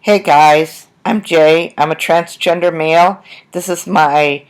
Hey guys, I'm Jay. I'm a transgender male. This is my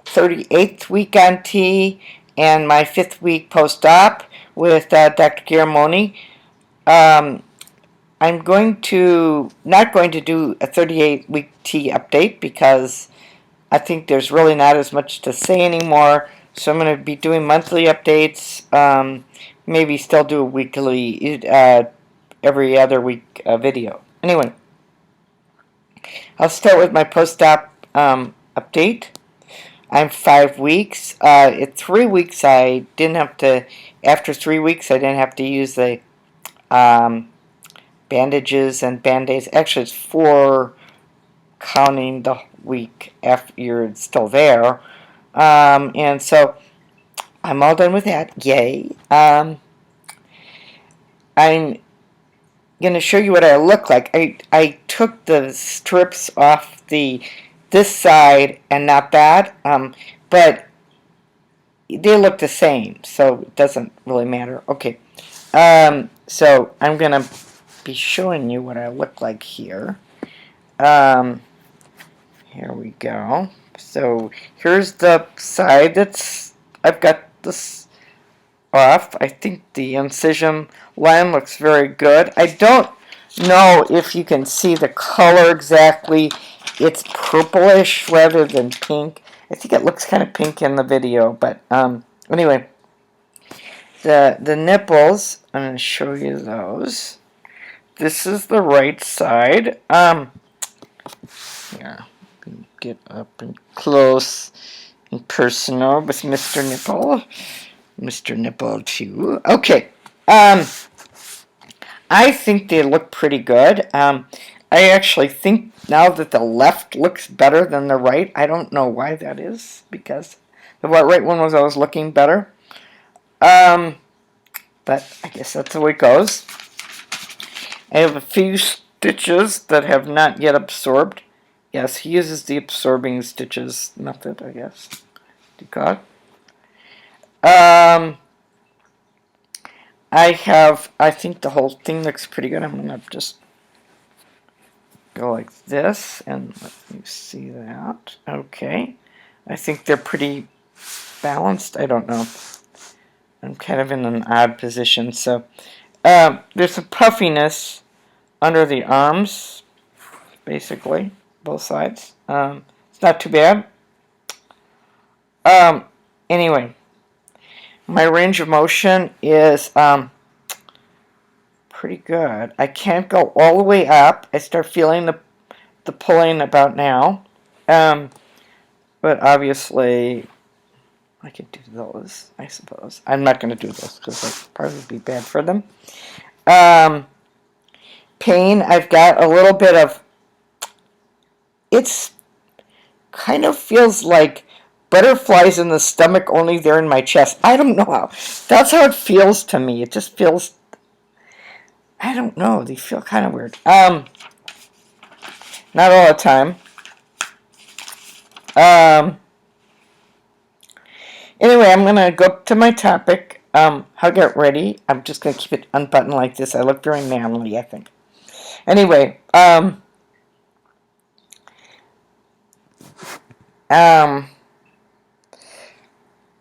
38th week on T and my 5th week post-op with Dr. Giramoni. Um, I'm not going to do a 38-week T update because I think there's really not as much to say anymore. So I'm going to be doing monthly updates, maybe still do a weekly, every other week video. Anyway. I'll start with my post-op update. I'm 5 weeks. At 3 weeks, I didn't have to. After 3 weeks, I didn't have to use the um, bandages and band-aids. Actually, it's 4 counting the week after you're still there. And so I'm all done with that. Yay! I'm going to show you what I look like. I took the strips off this side and not that, but they look the same, so it doesn't really matter. Okay, so I'm going to be showing you what I look like here. Um, here we go. So here's the side I've got this off. I think the incision line looks very good. I don't know if you can see the color exactly. It's purplish rather than pink. I think it looks kind of pink in the video, but anyway, the nipples, I'm going to show you those. This is the right side. Here, get up and close and personal with Mr. Nipple. Mr. Nipple too. Okay. I think they look pretty good. I actually think now that the left looks better than the right. I don't know why that is, because the right one was always looking better. But I guess that's the way it goes. I have a few stitches that have not yet absorbed. Yes, he uses the absorbing stitches method, I guess. God. I think the whole thing looks pretty good. I'm going to just go like this, and let me see that. Okay. I think they're pretty balanced. I don't know. I'm kind of in an odd position. So there's some puffiness under the arms, basically, both sides. It's not too bad. Anyway, my range of motion is pretty good. I can't go all the way up. I start feeling the pulling about now. But obviously, I could do those, I suppose. I'm not going to do those because that would probably be bad for them. Pain, I've got a little bit of, it's kind of feels like butterflies in the stomach, only they're in my chest. I don't know how. That's how it feels to me. It just feels, I don't know. They feel kind of weird. Not all the time. Anyway, I'm going to go up to my topic. How to get ready. I'm just going to keep it unbuttoned like this. I look very manly, I think. Anyway,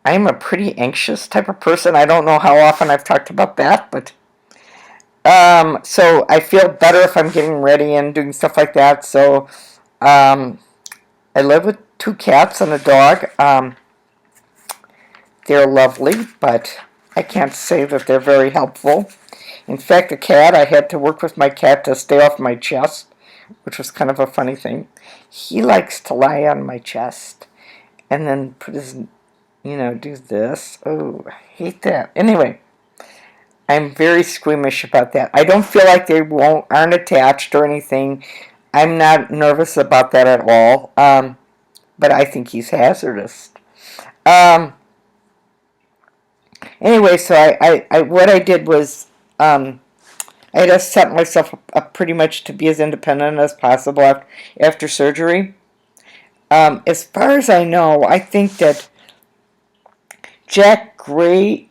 I'm a pretty anxious type of person. I don't know how often I've talked about that, but so I feel better if I'm getting ready and doing stuff like that. So I live with 2 cats and a dog. They're lovely, but I can't say that they're very helpful. In fact, the cat, I had to work with my cat to stay off my chest, which was kind of a funny thing. He likes to lie on my chest and then put his, do this. Oh, I hate that. Anyway, I'm very squeamish about that. I don't feel like they aren't attached or anything. I'm not nervous about that at all. But I think he's hazardous. Anyway, so what I did was I just set myself up pretty much to be as independent as possible after surgery. As far as I know, I think that Jack Great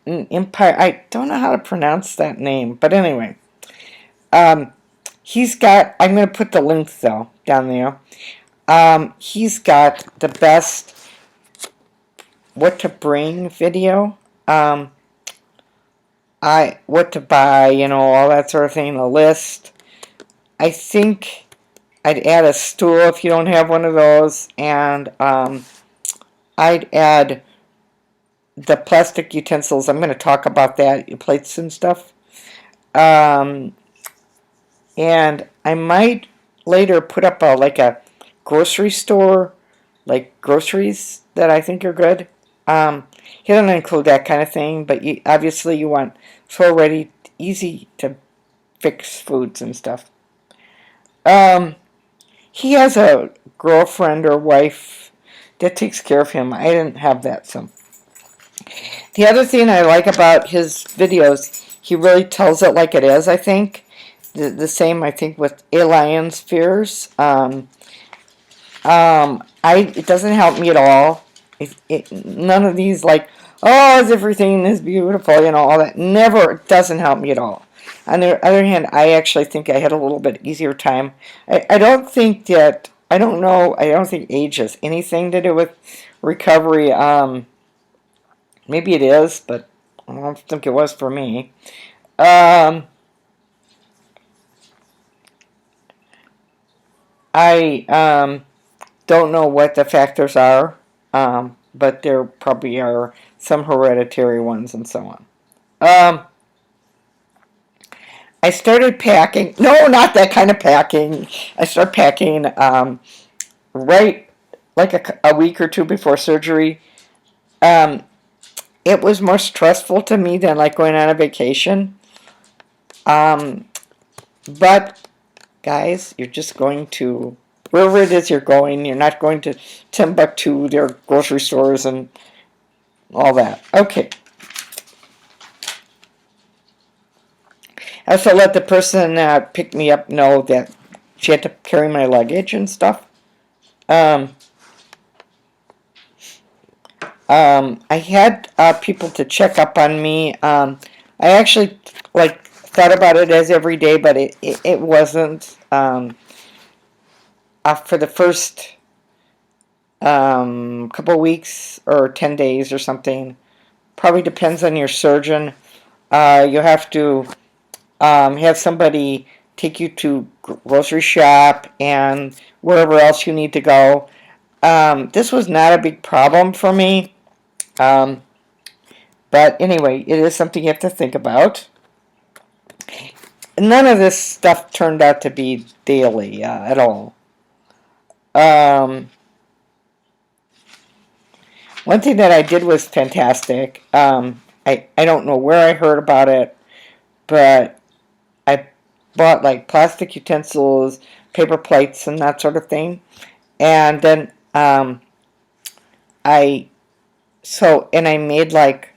Empire, I don't know how to pronounce that name, but anyway, He's got, I'm going to put the link though down there. He's got the best what to bring video. What to buy, all that sort of thing, the list. I think I'd add a stool if you don't have one of those, and I'd add the plastic utensils. I'm going to talk about that, your plates and stuff. And I might later put up a grocery store, like groceries that I think are good. He doesn't include that kind of thing, but obviously you want so ready, easy to fix foods and stuff. He has a girlfriend or wife that takes care of him. I didn't have that, so. The other thing I like about his videos, he really tells it like it is, I think. The same, I think, with alien spheres. It doesn't help me at all. None of these, like, oh, everything is beautiful, all that. Never, doesn't help me at all. On the other hand, I actually think I had a little bit easier time. I don't think that, I don't know, I don't think age has anything to do with recovery. Maybe it is, but I don't think it was for me. I don't know what the factors are, but there probably are some hereditary ones and so on. I started packing. No, not that kind of packing. I started packing right like a week or two before surgery. It was more stressful to me than like going on a vacation. But guys, you're just going to wherever it is you're going. You're not going to Timbuktu, their grocery stores and all that. Okay. I also let the person that picked me up know that she had to carry my luggage and stuff. I had people to check up on me. I actually thought about it as every day, but it wasn't. For the first couple weeks or 10 days or something, probably depends on your surgeon. You have to have somebody take you to grocery shop and wherever else you need to go. This was not a big problem for me. But anyway, it is something you have to think about. None of this stuff turned out to be daily at all. One thing that I did was fantastic. I don't know where I heard about it, but I bought like plastic utensils, paper plates, and that sort of thing. And then I made like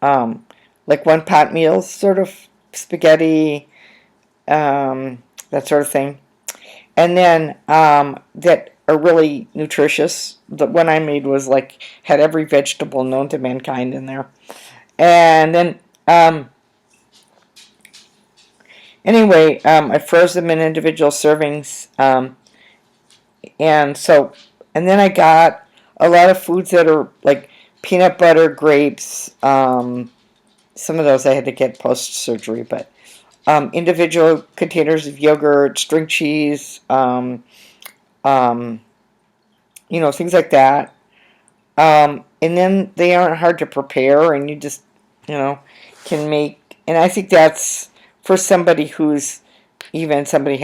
one pot meals, sort of spaghetti, that sort of thing. And then that are really nutritious. The one I made was had every vegetable known to mankind in there. And then anyway, I froze them in individual servings. And then I got a lot of foods that are like peanut butter, grapes. Some of those I had to get post-surgery, but individual containers of yogurt, string cheese, things like that. And then they aren't hard to prepare, and you just, can make. And I think that's for somebody who's somebody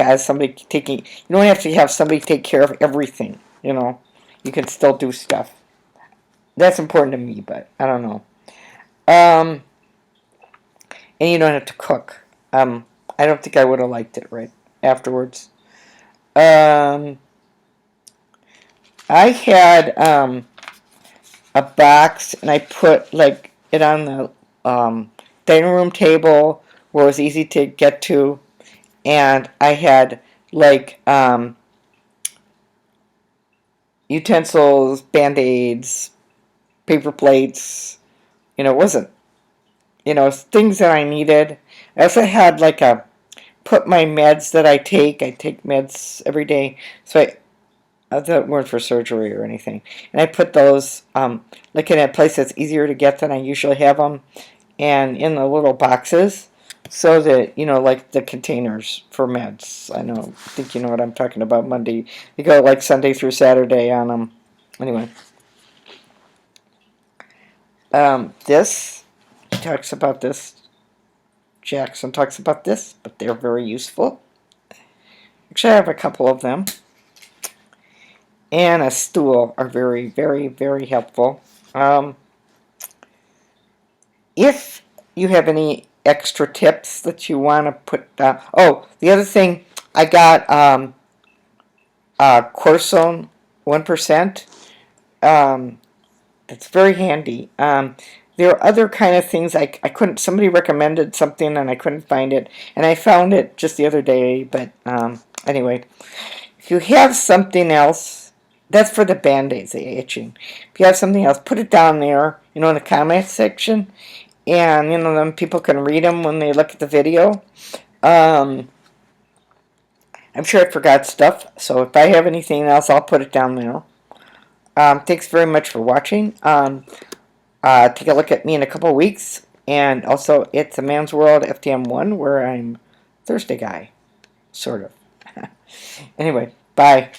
taking. You don't have to have somebody take care of everything. You can still do stuff. That's important to me, but I don't know. And you don't have to cook. I don't think I would have liked it right afterwards. I had a box, and I put it on the dining room table where it was easy to get to, and I had utensils, Band-Aids, paper plates. It wasn't, things that I needed. I also had put my meds that I take meds every day, so that weren't for surgery or anything, and I put those like in a place that's easier to get than I usually have them, and in the little boxes, so that, you know, like the containers for meds. I think you know what I'm talking about. Monday, you go like Sunday through Saturday on them. Anyway, this, he talks about this. Jackson talks about this, but they're very useful. Actually, I have a couple of them. And a stool are very, very, very helpful. If you have any extra tips that you want to put down. Oh, the other thing, I got cortisone 1%. It's very handy. There are other kind of things I couldn't. Somebody recommended something and I couldn't find it, and I found it just the other day. But anyway, if you have something else, that's for the band-aids, the itching. If you have something else, put it down there, you know, in the comment section, and you know, then people can read them when they look at the video. I'm sure I forgot stuff, so if I have anything else, I'll put it down there. Thanks very much for watching. Take a look at me in a couple of weeks. And also, it's a Man's World FTM1, where I'm Thursday guy. Sort of. Anyway, bye.